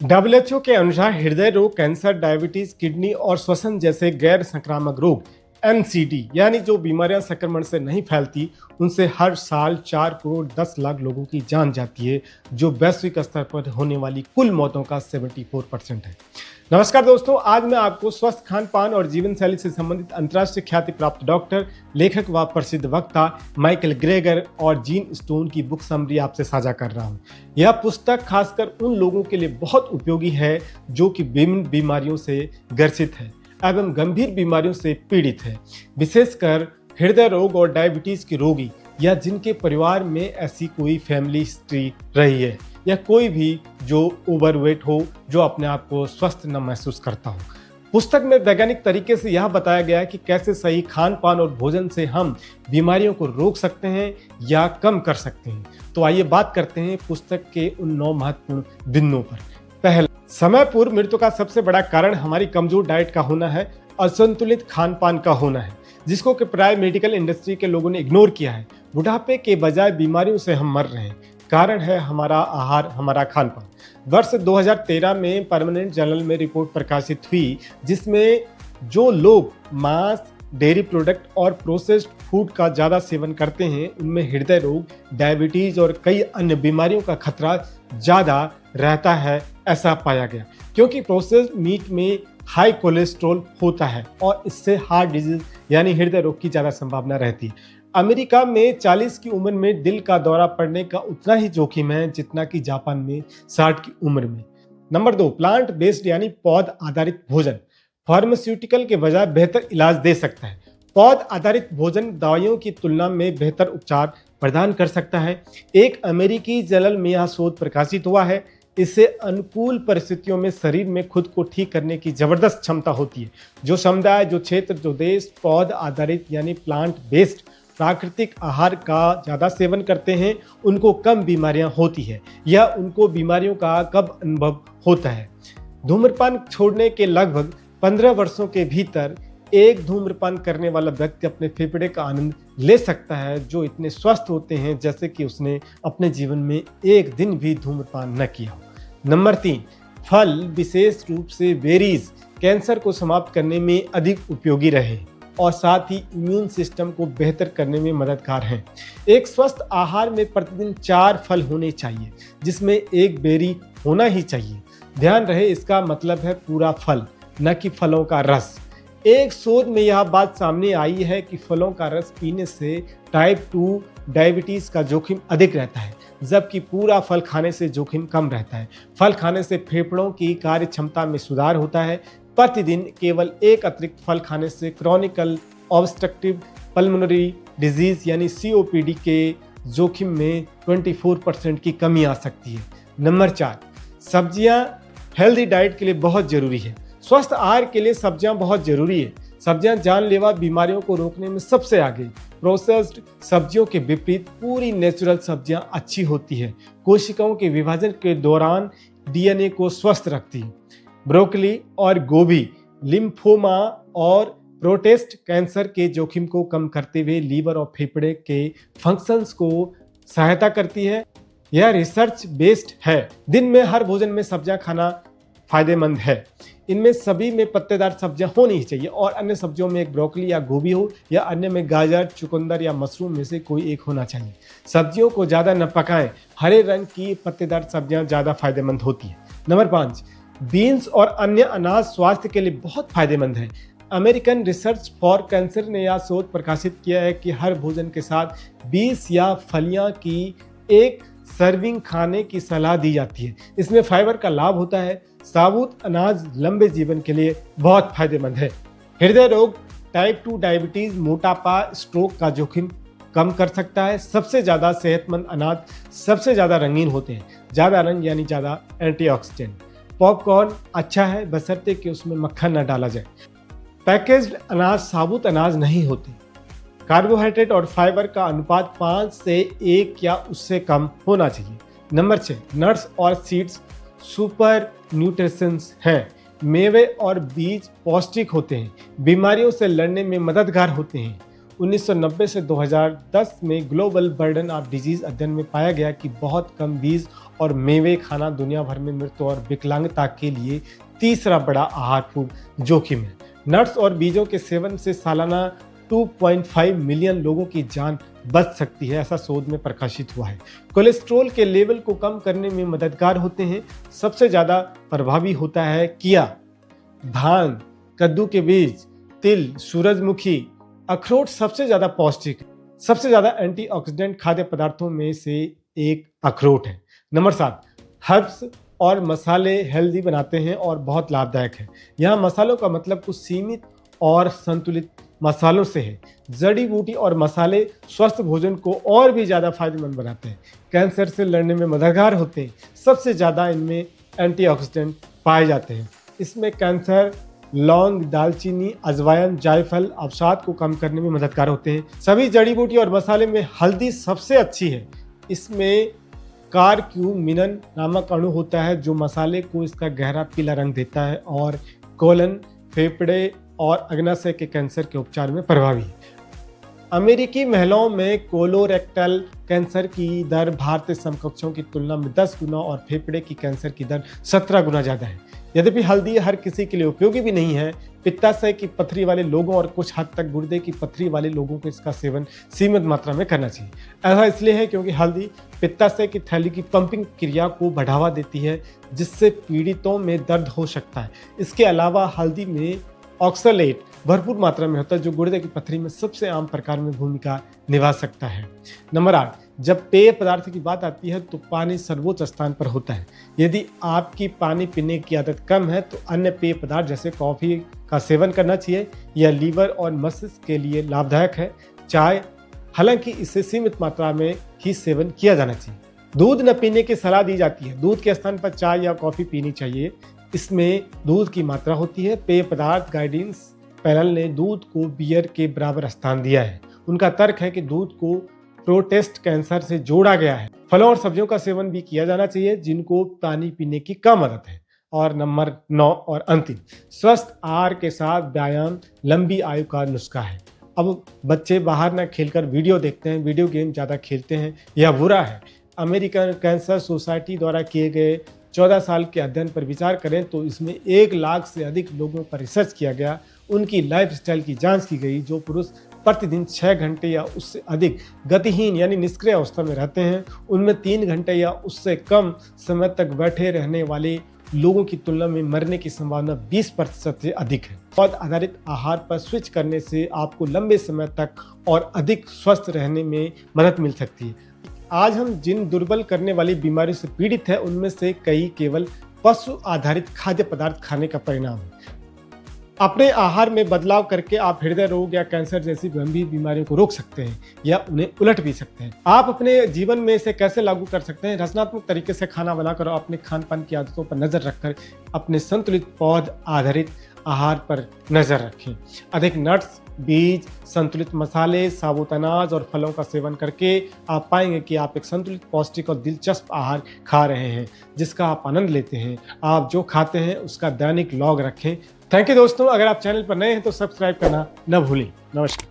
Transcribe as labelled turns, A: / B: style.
A: WHO के अनुसार हृदय रोग, कैंसर, डायबिटीज, किडनी और श्वसन जैसे गैर संक्रामक रोग एनसीडी यानी जो बीमारियां संक्रमण से नहीं फैलती, उनसे हर साल 4 करोड़ 10 लाख लोगों की जान जाती है, जो वैश्विक स्तर पर होने वाली कुल मौतों का 74% है। नमस्कार दोस्तों, आज मैं आपको स्वस्थ खान पान और जीवन शैली से संबंधित अंतर्राष्ट्रीय ख्याति प्राप्त डॉक्टर, लेखक व प्रसिद्ध वक्ता माइकल ग्रेगर और जीन स्टोन की बुक समरी आपसे साझा कर रहा हूं। यह पुस्तक खासकर उन लोगों के लिए बहुत उपयोगी है जो कि विभिन्न बीमारियों से ग्रसित है एवं गंभीर बीमारियों से पीड़ित है, विशेषकर हृदय रोग और डायबिटीज के रोगी, या जिनके परिवार में ऐसी कोई फैमिली हिस्ट्री रही है, या कोई भी जो ओवरवेट हो, जो अपने आप को स्वस्थ न महसूस करता हो। पुस्तक में वैज्ञानिक तरीके से यह बताया गया है कि कैसे सही खान पान और भोजन से हम बीमारियों को रोक सकते हैं या कम कर सकते हैं। तो आइए बात करते हैं पुस्तक के उन 9 महत्वपूर्ण बिंदुओं पर। पहला, समय पूर्व मृत्यु का सबसे बड़ा कारण हमारी कमजोर डाइट का होना है, असंतुलित खान पान का होना है, जिसको कि प्राय मेडिकल इंडस्ट्री के लोगों ने इग्नोर किया है। बुढ़ापे के बजाय बीमारियों से हम मर रहे हैं। कारण है हमारा आहार, हमारा खान पान। वर्ष 2013 में परमानेंट जर्नल में रिपोर्ट प्रकाशित हुई, जिसमें जो लोग मांस, डेयरी प्रोडक्ट और प्रोसेस्ड फूड का ज़्यादा सेवन करते हैं, उनमें हृदय रोग, डायबिटीज और कई अन्य बीमारियों का खतरा ज़्यादा रहता है, ऐसा पाया गया। क्योंकि प्रोसेस्ड मीट में हाई कोलेस्ट्रॉल होता है और इससे हार्ट डिजीज यानी हृदय रोग की ज़्यादा संभावना रहती है। अमेरिका में 40 की उम्र में दिल का दौरा पड़ने का उतना ही जोखिम है जितना कि जापान में 60 की उम्र में। नंबर 2, प्लांट बेस्ड यानी पौध आधारित भोजन फार्मास्यूटिकल के बजाय बेहतर इलाज दे सकता है। पौध आधारित भोजन दवाइयों की तुलना में बेहतर उपचार प्रदान कर सकता है। एक अमेरिकी जर्नल में यह शोध प्रकाशित हुआ है। इससे अनुकूल परिस्थितियों में शरीर में खुद को ठीक करने की जबरदस्त क्षमता होती है। जो समुदाय, जो क्षेत्र, जो देश पौध आधारित यानी प्लांट बेस्ड प्राकृतिक आहार का ज़्यादा सेवन करते हैं, उनको कम बीमारियां होती है या उनको बीमारियों का कब अनुभव होता है। धूम्रपान छोड़ने के लगभग 15 वर्षों के भीतर एक धूम्रपान करने वाला व्यक्ति अपने फेफड़े का आनंद ले सकता है, जो इतने स्वस्थ होते हैं जैसे कि उसने अपने जीवन में एक दिन भी धूम्रपान न किया हो। नंबर 3, फल, विशेष रूप से बेरीज, कैंसर को समाप्त करने में अधिक उपयोगी रहे और साथ ही इम्यून सिस्टम को बेहतर करने में मददगार हैं। एक स्वस्थ आहार में प्रतिदिन 4 फल होने चाहिए, जिसमें एक बेरी होना ही चाहिए। ध्यान रहे, इसका मतलब है पूरा फल, न कि फलों का रस। एक शोध में यह बात सामने आई है कि फलों का रस पीने से टाइप 2 डायबिटीज का जोखिम अधिक रहता है, जबकि पूरा फल खाने से जोखिम कम रहता है। फल खाने से फेफड़ों की कार्य क्षमता में सुधार होता है। प्रतिदिन केवल एक अतिरिक्त फल खाने से क्रॉनिकल ऑब्स्ट्रक्टिव पल्मोनरी डिजीज यानी COPD के जोखिम में 24% की कमी आ सकती है। नंबर 4, सब्जियां हेल्दी डाइट के लिए बहुत जरूरी है। स्वस्थ आहार के लिए सब्जियां बहुत जरूरी है। सब्जियां जानलेवा बीमारियों को रोकने में सबसे आगे। प्रोसेस्ड सब्जियों के विपरीत पूरी नेचुरल सब्जियां अच्छी होती है। कोशिकाओं के विभाजन के दौरान DNA को स्वस्थ रखती है। ब्रोकली और गोभी लिम्फोमा और प्रोस्टेट कैंसर के जोखिम को कम करते हुए लीवर और फेफड़े के फंक्शंस को सहायता करती है। यह रिसर्च बेस्ड है। दिन में हर भोजन में सब्जियां खाना फायदेमंद है। इनमें सभी में पत्तेदार सब्जियां होनी ही चाहिए और अन्य सब्जियों में एक ब्रोकली या गोभी हो, या अन्य में गाजर, चुकंदर या मशरूम में से कोई एक होना चाहिए। सब्जियों को ज़्यादा न पकाएं। हरे रंग की पत्तेदार सब्जियां ज़्यादा फायदेमंद होती हैं। नंबर 5, बीन्स और अन्य अनाज स्वास्थ्य के लिए बहुत फायदेमंद है। अमेरिकन रिसर्च फॉर कैंसर ने यह शोध प्रकाशित किया है कि हर भोजन के साथ 20 या फलियां की एक सर्विंग खाने की सलाह दी जाती है। इसमें फाइबर का लाभ होता है। साबुत अनाज लंबे जीवन के लिए बहुत फायदेमंद है। हृदय रोग, टाइप 2 डायबिटीज, मोटापा, स्ट्रोक का जोखिम कम कर सकता है। सबसे ज़्यादा सेहतमंद अनाज सबसे ज़्यादा रंगीन होते हैं। ज़्यादा रंग यानी ज़्यादा एंटीऑक्सीडेंट। पॉपकॉर्न अच्छा है बशर्ते कि उसमें मक्खन न डाला जाए। पैकेज्ड अनाज साबुत अनाज नहीं होते। कार्बोहाइड्रेट और फाइबर का अनुपात 5 से 1 या उससे कम होना चाहिए। नंबर 6, नट्स और सीड्स सुपर न्यूट्रिशंस हैं। मेवे और बीज पौष्टिक होते हैं, बीमारियों से लड़ने में मददगार होते हैं। 1990 से 2010 में ग्लोबल बर्डन ऑफ डिजीज अध्ययन में पाया गया कि बहुत कम बीज और मेवे खाना दुनिया भर में मृत्यु और विकलांगता के लिए तीसरा बड़ा आहार फूड जोखिम है। नट्स और बीजों के सेवन से सालाना 2.5 मिलियन लोगों की जान बच सकती है, ऐसा शोध में प्रकाशित हुआ है। कोलेस्ट्रॉल के लेवल को कम करने में मददगार होते हैं। सबसे ज़्यादा प्रभावी होता है किया, धान, कद्दू के बीज, तिल, सूरजमुखी, अखरोट सबसे ज़्यादा पौष्टिक है। सबसे ज़्यादा एंटीऑक्सीडेंट खाद्य पदार्थों में से एक अखरोट है। नंबर 7, हर्ब्स और मसाले हेल्दी बनाते हैं और बहुत लाभदायक है। यहाँ मसालों का मतलब कुछ सीमित और संतुलित मसालों से है। जड़ी बूटी और मसाले स्वस्थ भोजन को और भी ज़्यादा फायदेमंद बनाते हैं, कैंसर से लड़ने में मददगार होते हैं। सबसे ज़्यादा इनमें एंटीऑक्सीडेंट पाए जाते हैं। इसमें कैंसर, लौंग, दालचीनी, अजवाइन, जायफल अवसाद को कम करने में मददगार होते हैं। सभी जड़ी बूटी और मसाले में हल्दी सबसे अच्छी है। इसमें कारक्यूमिन नामक अणु होता है जो मसाले को इसका गहरा पीला रंग देता है और कोलन, फेफड़े और अग्नाशय के कैंसर के उपचार में प्रभावी है। अमेरिकी महिलाओं में कोलोरेक्टल कैंसर की दर भारतीय समकक्षों की तुलना में 10 गुना और फेफड़े की कैंसर की दर 17 गुना ज़्यादा है। यद्यपि हल्दी हर किसी के लिए उपयोगी भी नहीं है। पित्ताशय की पथरी वाले लोगों और कुछ हद तक गुर्दे की पथरी वाले लोगों को इसका सेवन सीमित मात्रा में करना चाहिए। ऐसा इसलिए है क्योंकि हल्दी पित्ताशय की थैली की पंपिंग क्रिया को बढ़ावा देती है, जिससे पीड़ितों में दर्द हो सकता है। इसके अलावा हल्दी में ऑक्सलेट भरपूर मात्रा में होता है जो गुर्दे की पथरी में सबसे आम प्रकार में भूमिका निभा सकता है। नंबर 8, जब पेय पदार्थ की बात आती है तो पानी सर्वोच्च स्थान पर होता है। यदि आपकी पानी पीने की आदत कम है तो अन्य पेय पदार्थ जैसे कॉफ़ी का सेवन करना चाहिए। यह लीवर और मस्तिष्क के लिए लाभदायक है। चाय, हालांकि इसे सीमित मात्रा में ही सेवन किया जाना चाहिए। दूध न पीने की सलाह दी जाती है। दूध के स्थान पर चाय या कॉफ़ी पीनी चाहिए। इसमें दूध की मात्रा होती है। पेय पदार्थ गाइडेंस पैनल ने दूध को बियर के बराबर स्थान दिया है। उनका तर्क है कि दूध को प्रोस्टेट कैंसर से जोड़ा गया है। फलों और सब्जियों का सेवन भी किया जाना चाहिए जिनको पानी पीने की कम आदत है। और नंबर 9 और अंतिम, स्वस्थ आहार के साथ व्यायाम लंबी आयु का नुस्खा है। अब बच्चे बाहर न खेलकर वीडियो देखते हैं, वीडियो गेम ज़्यादा खेलते हैं, यह बुरा है। अमेरिकन कैंसर सोसाइटी द्वारा किए गए 14 साल के अध्ययन पर विचार करें तो इसमें 1 लाख से अधिक लोगों पर रिसर्च किया गया। उनकी लाइफस्टाइल की जांच की गई। जो पुरुष प्रतिदिन 6 घंटे या उससे अधिक गतिहीन यानी निष्क्रिय अवस्था में रहते हैं, उनमें 3 घंटे या उससे कम समय तक बैठे रहने वाले लोगों की तुलना में मरने की संभावना 20% से अधिक है। पौध आधारित आहार पर स्विच करने से आपको लंबे समय तक और अधिक स्वस्थ रहने में मदद मिल सकती है। आज हम जिन दुर्बल करने वाली बीमारियों से पीड़ित हैं, उनमें से कई केवल पशु आधारित खाद्य पदार्थ खाने का परिणाम है। अपने आहार में बदलाव करके आप हृदय रोग या कैंसर जैसी गंभीर बीमारियों को रोक सकते हैं या उन्हें उलट भी सकते हैं। आप अपने जीवन में इसे कैसे लागू कर सकते हैं? रचनात्मक तरीके से खाना बनाकर और अपने खान पान की आदतों पर नजर रखकर अपने संतुलित पौध आधारित आहार पर नजर रखें। अधिक नट्स, बीज, संतुलित मसाले, साबुत अनाज और फलों का सेवन करके आप पाएंगे कि आप एक संतुलित, पौष्टिक और दिलचस्प आहार खा रहे हैं जिसका आप आनंद लेते हैं। आप जो खाते हैं उसका दैनिक लॉग रखें। थैंक यू दोस्तों। अगर आप चैनल पर नए हैं तो सब्सक्राइब करना न भूलें। नमस्कार।